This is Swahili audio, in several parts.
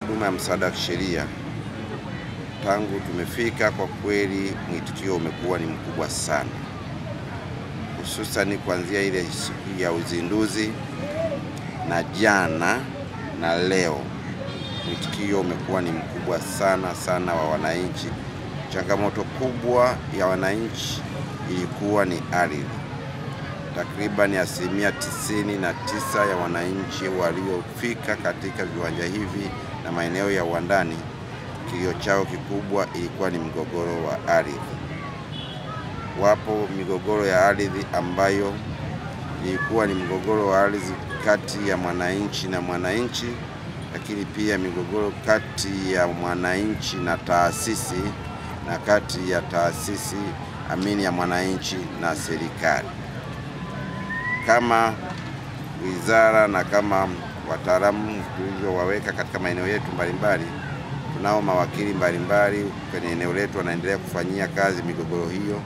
Huduma ya msaada wa kisheria tangu tumefika, kwa kweli mwitikio umekuwa ni mkubwa sana, hususan kuanzia ile siku ya uzinduzi na jana na leo. Mwitikio umekuwa ni mkubwa sana wa wananchi. Changamoto kubwa ya wananchi ilikuwa ni ardhi. Takriban 99% ya wananchi waliofika katika viwanja hivi na maeneo ya uwandani, kilio chao kikubwa ilikuwa ni mgogoro wa ardhi. Wapo migogoro ya ardhi ambayo ilikuwa ni mgogoro wa ardhi kati ya mwananchi na mwananchi, lakini pia migogoro kati ya mwananchi na taasisi, na kati ya taasisi ya mwananchi na serikali. Kama wizara na kama wataalamu tulivyowaweka katika maeneo yetu mbalimbali, tunao mawakili mbalimbali kwenye eneo letu wanaendelea kufanyia kazi migogoro hiyo.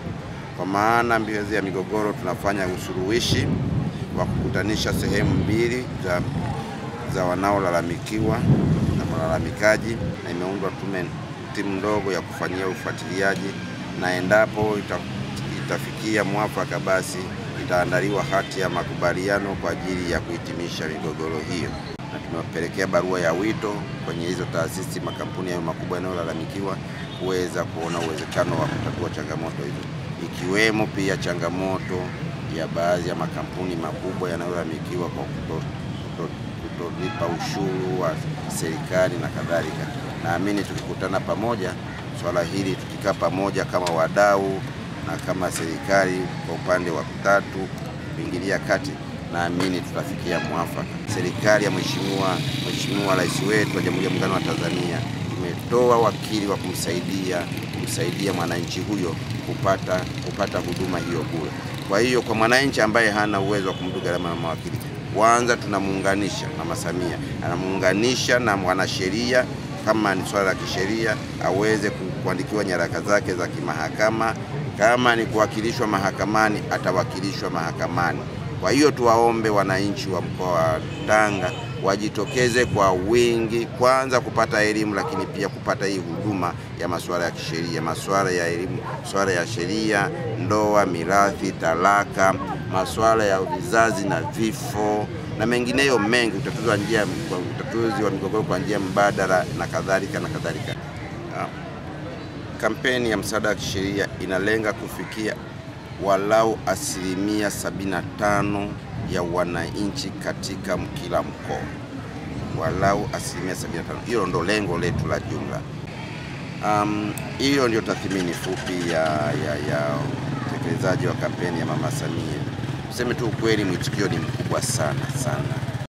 Kwa maana mbio ya migogoro tunafanya usuluhishi wa kukutanisha sehemu mbili za wanaolalamikiwa na malalamikaji, na imeundwa timu ndogo ya kufanyia ufuatiliaji, na endapo itafikia mwafaka, basi itaandaliwa hati ya makubaliano kwa ajili ya kuhitimisha migogoro hiyo. Na tumewapelekea barua ya wito kwenye hizo taasisi, makampuni hayo makubwa yanayolalamikiwa, kuweza kuona uwezekano wa kutatua changamoto hizo, ikiwemo pia changamoto ya baadhi ya makampuni makubwa yanayolalamikiwa kwa kutolipa ushuru wa serikali na kadhalika. Naamini tukikutana pamoja, swala hili tukikaa pamoja kama wadau na kama serikali kwa upande wa tatu kuingilia kati, naamini tutafikia mwafaka. Serikali ya Mheshimiwa Rais wetu wa Jamhuri ya Muungano wa Tanzania imetoa wakili wa kumsaidia mwananchi huyo kupata huduma hiyo bure. Kwa hiyo kwa mwananchi ambaye hana uwezo wa kumudu gharama ya mawakili, kwanza tunamuunganisha, Mama Samia anamuunganisha na mwanasheria, kama ni swala la kisheria aweze kuandikiwa nyaraka zake za kimahakama. Kama ni kuwakilishwa mahakamani, atawakilishwa mahakamani. Kwa hiyo tuwaombe wananchi wa mkoa wa Tanga wajitokeze kwa wingi, kwanza kupata elimu, lakini pia kupata hii huduma ya masuala ya kisheria, masuala ya elimu, masuala ya sheria, ndoa, mirathi, talaka, masuala ya vizazi na vifo na mengineyo mengi, utatuzi wa migogoro kwa njia mbadala na kadhalika na kadhalika. Kampeni ya msaada wa kisheria inalenga kufikia walau 75% ya wananchi katika kila mkoa, walau 75%. Hiyo ndio lengo letu la jumla. Hiyo ndio tathmini fupi ya utekelezaji wa kampeni ya Mama Samia. Tuseme tu ukweli, mwitikio ni mkubwa sana.